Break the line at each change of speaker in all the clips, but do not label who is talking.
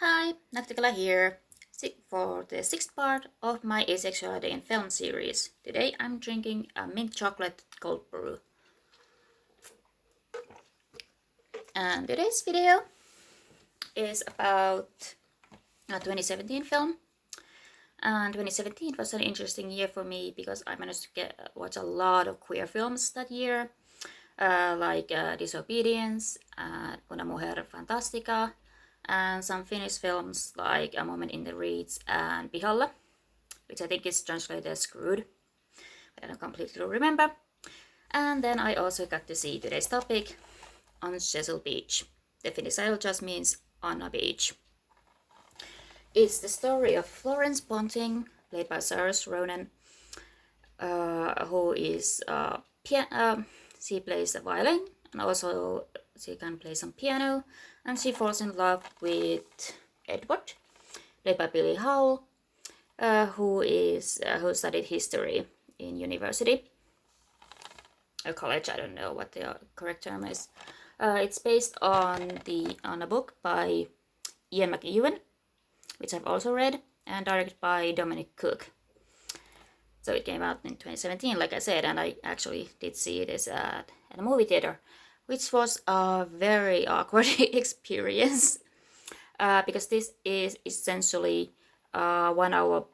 Hi, Naktikala here. For the sixth part of my Asexuality in Film series. Today I'm drinking a mint chocolate cold brew. And today's video is about a 2017 film. And 2017 was an interesting year for me because I managed to watch a lot of queer films that year, like Disobedience, Una Mujer Fantastica, and some Finnish films like A Moment in the Reeds and Pihalla, which I think is translated as Screwed, but I don't completely remember. And then I also got to see today's topic on Chesil Beach. The Finnish title just means on a beach. It's the story of Florence Ponting, played by Saoirse Ronan, who is she plays the violin and also she can play some piano, and she falls in love with Edward, played by Billy Howell, who studied history in university or college. I don't know what the correct term is. It's based on a book by Ian McEwan, which I've also read, and directed by Dominic Cook. So it came out in 2017, like I said, and I actually did see this at a movie theater, which was a very awkward experience because this is essentially 1 hour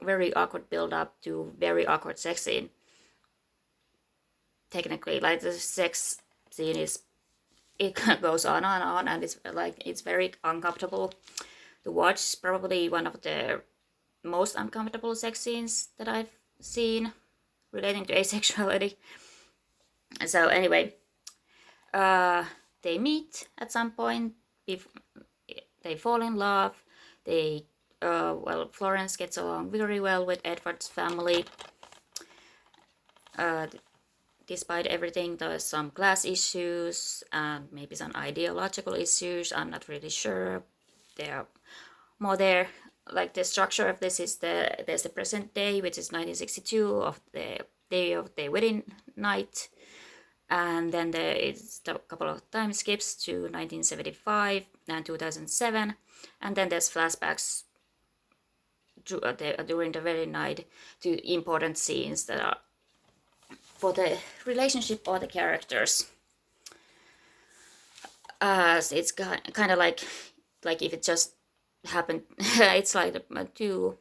very awkward build up to very awkward sex scene. Technically, like the sex scene it goes on and on, and it's very uncomfortable to watch. Probably one of the most uncomfortable sex scenes that I've seen relating to asexuality. So anyway, they meet at some point. They fall in love. Florence gets along very well with Edward's family. Despite everything, there's some class issues and maybe some ideological issues. I'm not really sure. They're more there. Like the structure of this is there's the present day, which is 1962, of the day of the wedding night, and then there is a couple of time skips to 1975 and 2007, and then there's flashbacks during the wedding night to important scenes that are for the relationship or the characters. So it's kind of like if it just happened. It's like to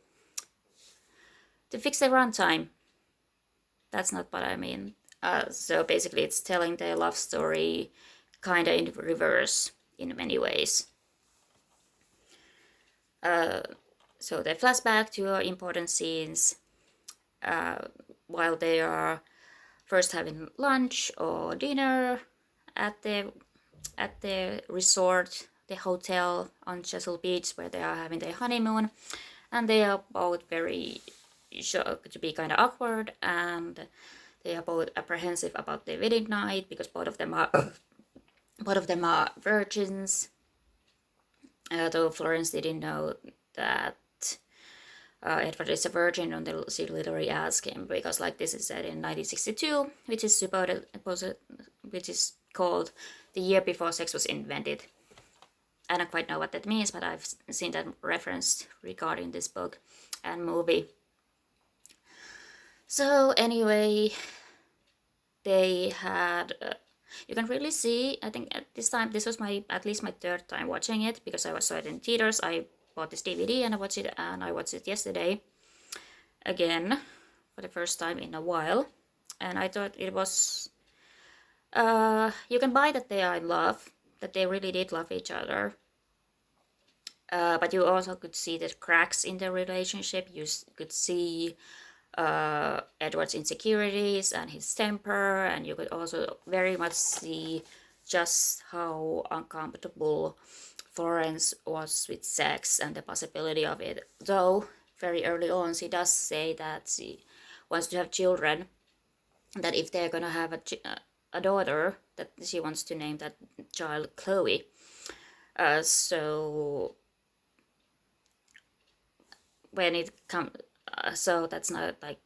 fix the runtime. That's not what I mean. So basically, it's telling the love story kind of in reverse in many ways. So they flashback to important scenes while they are first having lunch or dinner at the resort, the hotel on Chesil Beach, where they are having their honeymoon, and they are both very shocked to be kind of awkward, and they are both apprehensive about their wedding night because both of them are virgins. Though Florence didn't know that Edward is a virgin until she literally asked him, because like this is set in 1962, which is called the year before sex was invented. I don't quite know what that means, but I've seen that referenced regarding this book and movie. So anyway, they had you can really see, I think at this time, this was at least my third time watching it, because I saw it in theaters. I bought this DVD and I watched it yesterday again for the first time in a while, and I thought it was you can buy that they are in love, that they really did love each other, but you also could see the cracks in the relationship. You could see Edward's insecurities and his temper, and you could also very much see just how uncomfortable Florence was with sex and the possibility of it. Though very early on she does say that she wants to have children, that if they're gonna have a daughter, that she wants to name that child Chloe. So when it comes, so that's not like,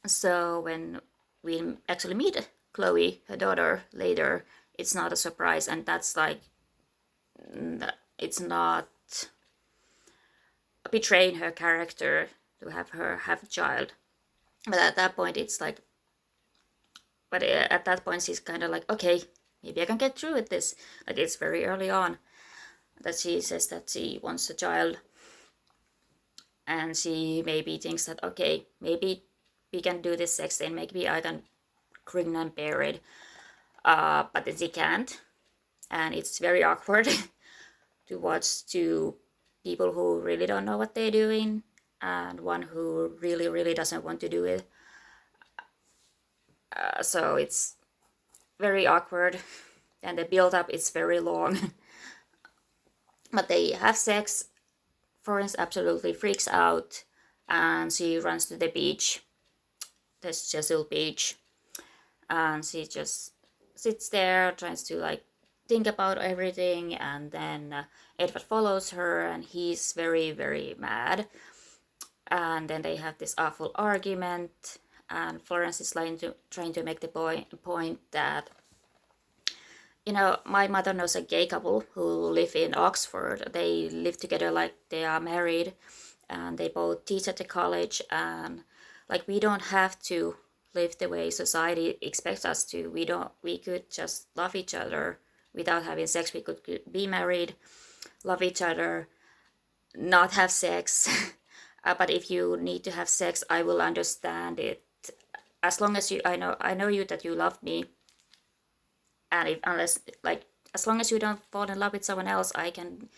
so when we actually meet Chloe, her daughter, later, it's not a surprise, and that's like, it's not betraying her character to have her have a child. But at that point, it's like, but at that point, she's kind of like, okay, maybe I can get through with this. Like, it's very early on that she says that she wants a child, and she maybe thinks that, okay, maybe we can do this sex thing, maybe I can grin and bear it, but then she can't, and it's very awkward to watch two people who really don't know what they're doing, and one who really doesn't want to do it. So it's very awkward, and the build-up is very long. But they have sex. Florence absolutely freaks out, and she runs to the beach, the Chesil beach, and she just sits there, tries to like think about everything, and then Edward follows her, and he's very mad, and then they have this awful argument, and Florence is trying to make the point that, you know, my mother knows a gay couple who live in Oxford. They live together like they are married, and they both teach at the college, and like, we don't have to live the way society expects us to. We could just love each other without having sex. We could be married, love each other, not have sex. But if you need to have sex, I will understand it. As long as I know you, that you love me, and as long as you don't fall in love with someone else, I can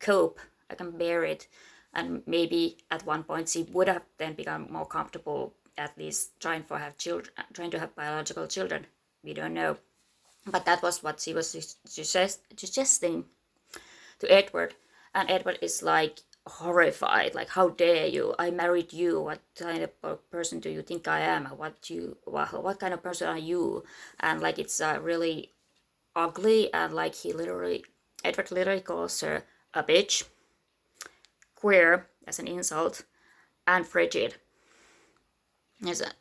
cope. I can bear it. And maybe at one point she would have then become more comfortable, at least trying to have biological children. We don't know. But that was what she was suggesting to Edward. And Edward is like horrified, like, how dare you? I married you. What kind of person do you think I am? What kind of person are you? And like, it's really ugly, and like, Edward literally calls her a bitch, queer as an insult, and frigid.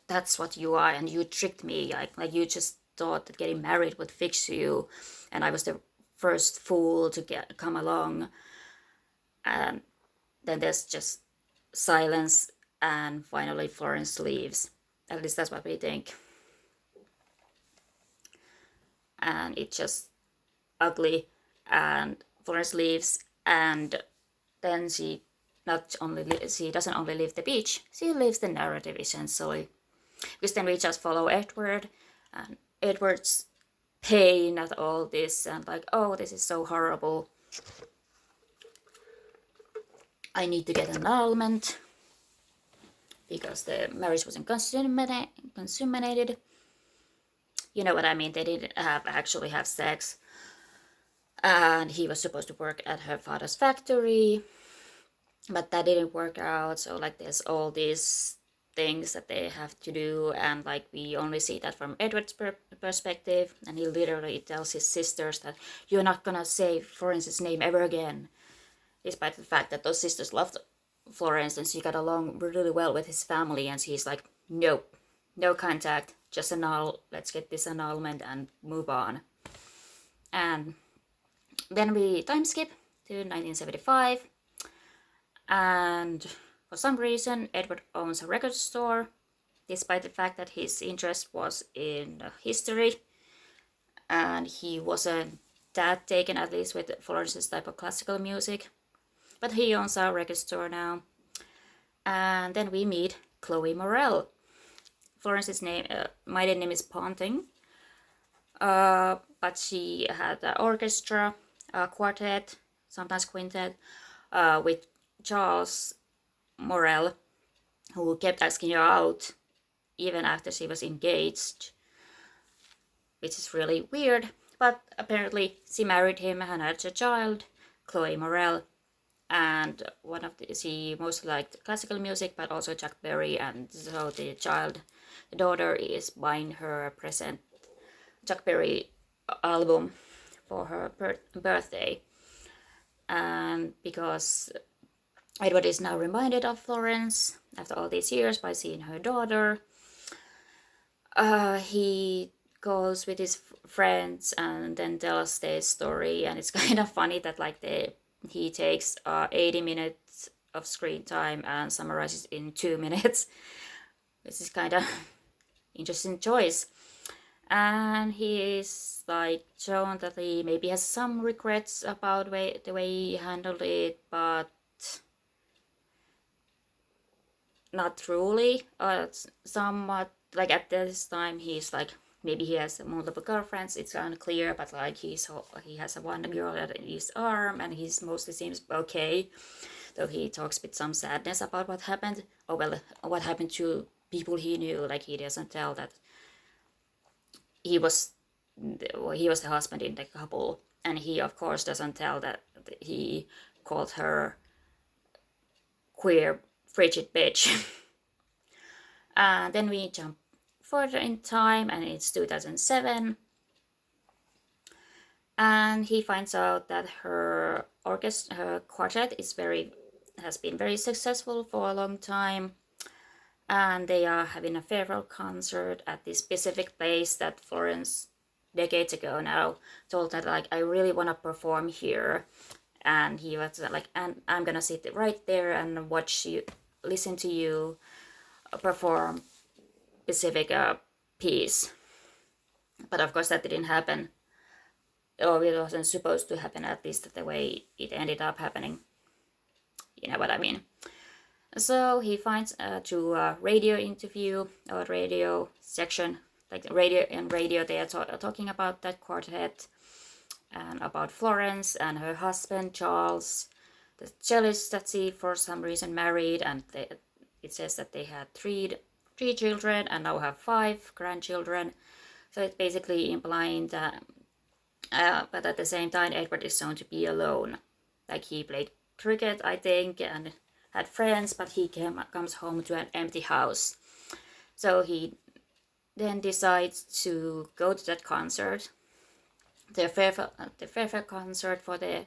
That's what you are, and you tricked me. Like you just thought that getting married would fix you, and I was the first fool to come along. And then there's just silence, and finally Florence leaves. At least that's what we think. And it's just ugly, and Florence leaves, and then she doesn't only leave the beach, she leaves the narrative essentially. Because then we just follow Edward, and Edward's pain at all this, and like, oh, this is so horrible. I need to get an annulment because the marriage wasn't consummated. You know what I mean? They didn't actually have sex. And he was supposed to work at her father's factory, but that didn't work out. So like, there's all these things that they have to do, and like, we only see that from Edward's perspective, and he literally tells his sisters that you're not gonna say Florence's name ever again, despite the fact that those sisters loved Florence and she got along really well with his family, and he's like, nope, no contact, just annul, let's get this annulment and move on. And then we time skip to 1975, and for some reason Edward owns a record store, despite the fact that his interest was in history, and he wasn't that taken, at least with Florence's type of classical music. But he owns a record store now. And then we meet Chloe Morel. Florence's maiden name is Ponting, but she had an orchestra, a quartet, sometimes quintet, with Charles Morel, who kept asking her out even after she was engaged, which is really weird. But apparently she married him and had a child, Chloe Morel. And she mostly liked classical music, but also Chuck Berry, and so the daughter is buying her a present Chuck Berry album for her birthday. And because Edward is now reminded of Florence after all these years by seeing her daughter, he goes with his friends and then tells their story, and it's kind of funny that like he takes 80 minutes of screen time and summarizes in 2 minutes. This is kind of interesting choice. And he is like shown that he maybe has some regrets about the way he handled it, but not truly. Somewhat like at this time he's like maybe he has multiple girlfriends. It's unclear, but like he has a one girl at his arm, and he mostly seems okay. Though he talks with some sadness about what happened. Oh well, what happened to people he knew. Like he doesn't tell that he was the husband in the couple, and he of course doesn't tell that he called her queer frigid bitch. Then we jump further in time, and it's 2007, and he finds out that her quartet has been very successful for a long time, and they are having a farewell concert at this specific place that Florence decades ago now told that like I really want to perform here, and he was like, and I'm gonna sit right there and watch you, listen to you perform specific piece. But of course that didn't happen, or it wasn't supposed to happen, at least the way it ended up happening. You know what I mean. So he finds through a radio interview or radio section, like radio they are talking about that quartet and about Florence and her husband Charles, the cellist that she for some reason married, and it says that they had three children and now have 5 grandchildren. So it's basically implying that, but at the same time Edward is shown to be alone. Like he played cricket, I think, and had friends, but he comes home to an empty house. So he then decides to go to that concert, the farewell concert for the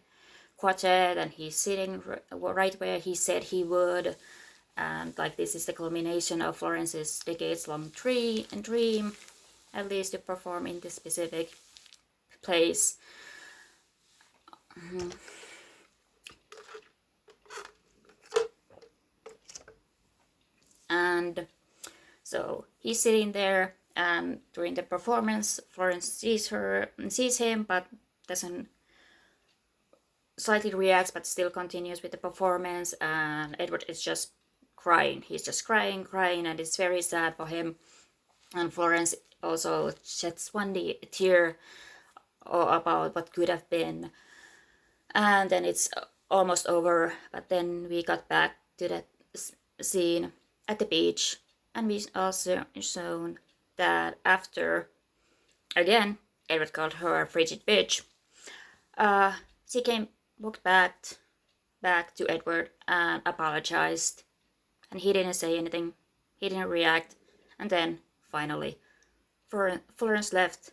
quartet, and he's sitting right where he said he would. And like this is the culmination of Florence's decades-long dream, at least to perform in this specific place. And so he's sitting there, and during the performance, Florence sees him, but doesn't slightly reacts, but still continues with the performance. And Edward is just crying. He's just crying, and it's very sad for him. And Florence also sheds one tear about what could have been. And then it's almost over, but then we got back to that scene at the beach, and we also shown that after, again, Edward called her a frigid bitch, she walked back to Edward and apologized, and he didn't say anything, he didn't react, and then finally Florence left,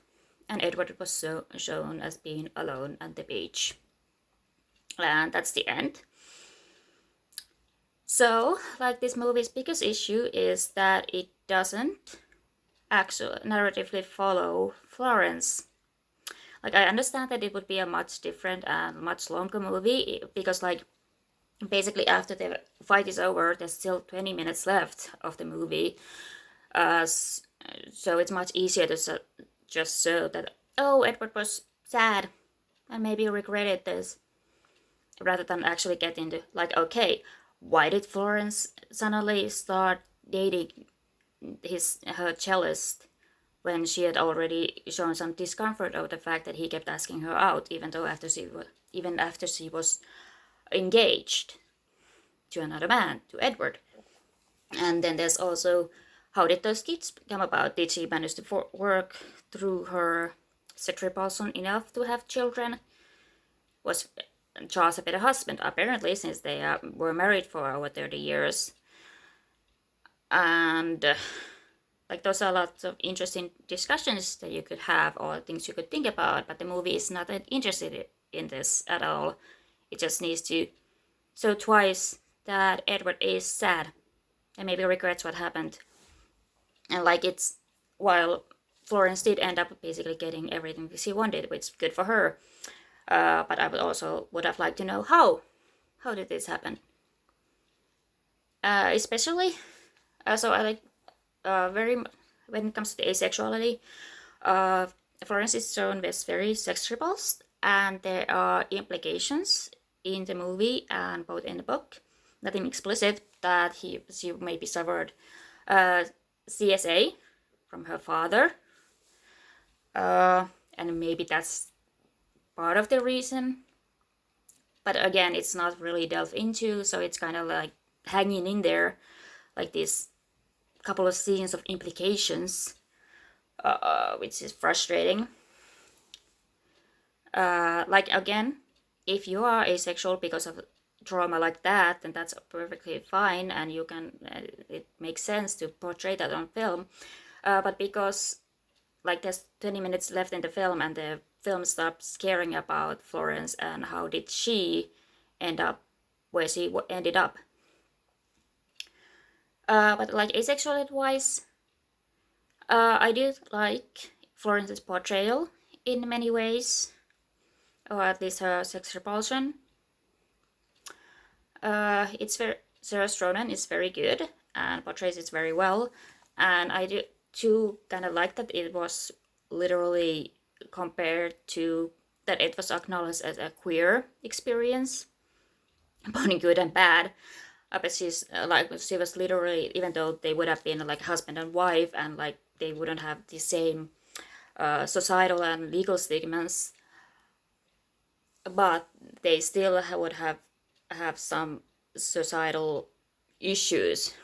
and Edward was shown as being alone at the beach. And that's the end. So, like, this movie's biggest issue is that it doesn't actually narratively follow Florence. Like, I understand that it would be a much different and much longer movie, because like basically after the fight is over, there's still 20 minutes left of the movie. So it's much easier to just show that, oh, Edward was sad and maybe regretted this, rather than actually get into like, okay, why did Florence suddenly start dating her cellist when she had already shown some discomfort over the fact that he kept asking her out, even after she was engaged to another man, to Edward. And then there's also, how did those kids come about? Did she manage to work through her sex repulsion enough to have children? Was Charles a better husband? Apparently, since they were married for over 30 years. And like, those are lots of interesting discussions that you could have, or things you could think about, but the movie is not interested in this at all. It just needs to show twice that Edward is sad and maybe regrets what happened. And like, it's, while Florence did end up basically getting everything she wanted, which is good for her. But I would have liked to know how. How did this happen? Especially, so I like when it comes to asexuality, Florence is shown as very sex repulsed, and there are implications in the movie and both in the book, nothing explicit, that she maybe suffered CSA from her father, and maybe that's part of the reason. But again, it's not really delved into, so it's kind of like hanging in there, like this couple of scenes of implications, which is frustrating. Like again, if you are asexual because of trauma like that, then that's perfectly fine, and you can. It makes sense to portray that on film. But because like there's 20 minutes left in the film, and the film stops caring about Florence and how did she end up where she ended up. But like asexuality wise, I did like Florence's portrayal in many ways, or at least her sex repulsion. It's very Sarah Stronan is very good and portrays it very well, and I do too kind of like that it was literally compared to that it was acknowledged as a queer experience, both good and bad. But she's like she was literally, even though they would have been like husband and wife, and like they wouldn't have the same societal and legal stigmas, but they still would have some societal issues,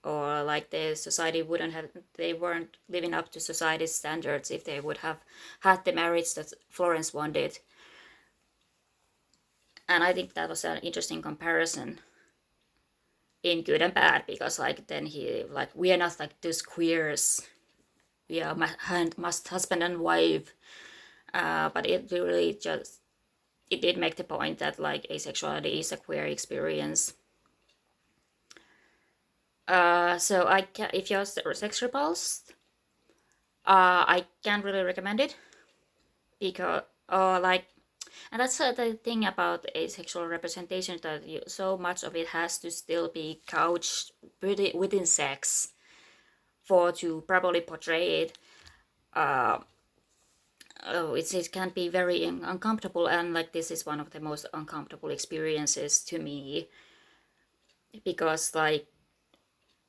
or like the society wouldn't have, they weren't living up to society's standards if they would have had the marriage that Florence wanted. And I think that was an interesting comparison in good and bad, because like then he like, we are not like those queers, we are must husband and wife, but it really just, it did make the point that like asexuality is a queer experience. So if you're sex repulsed, I can't really recommend it, because like, and that's the thing about asexual representation, that so much of it has to still be couched within sex for to properly portray it. It can be very uncomfortable, and like this is one of the most uncomfortable experiences to me, because like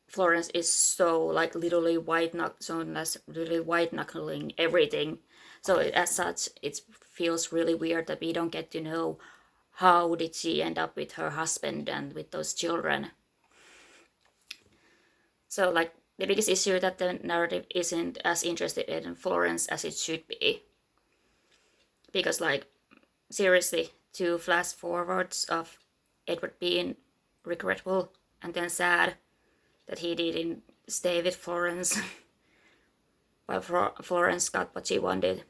Florence is so like literally really white knuckling everything. So as such, it feels really weird that we don't get to know how did she end up with her husband and with those children. So like the biggest issue that the narrative isn't as interested in Florence as it should be. Because like seriously, 2 flash forwards of Edward being regretful and then sad that he didn't stay with Florence while Florence got what she wanted,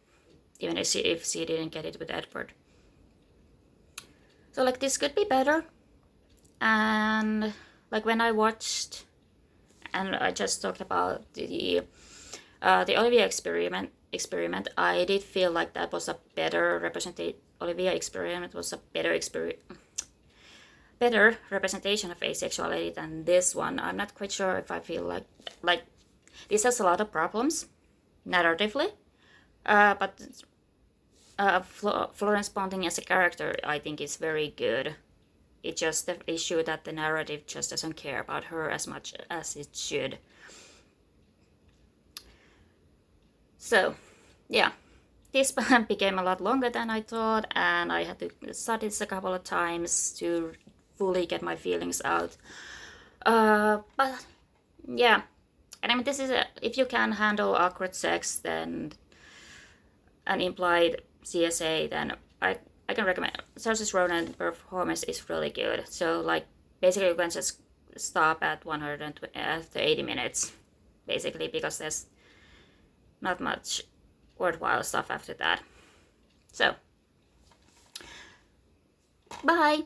even if she didn't get it with Edward. So like this could be better. And like when I watched, and I just talked about the Olivia experiment, I did feel like that was a better representation. Olivia experiment was a better representation of asexuality than this one. I'm not quite sure if I feel like this has a lot of problems narratively, but Florence Ponting as a character, I think, is very good. It's just the issue that the narrative just doesn't care about her as much as it should. So, yeah, this became a lot longer than I thought, and I had to start this a couple of times to fully get my feelings out. But yeah, and I mean, this is if you can handle awkward sex, then an implied CSA, then I can recommend. Saoirse Ronan's performance is really good. So like basically you can just stop at 180 minutes, basically, because there's not much worthwhile stuff after that. So, bye!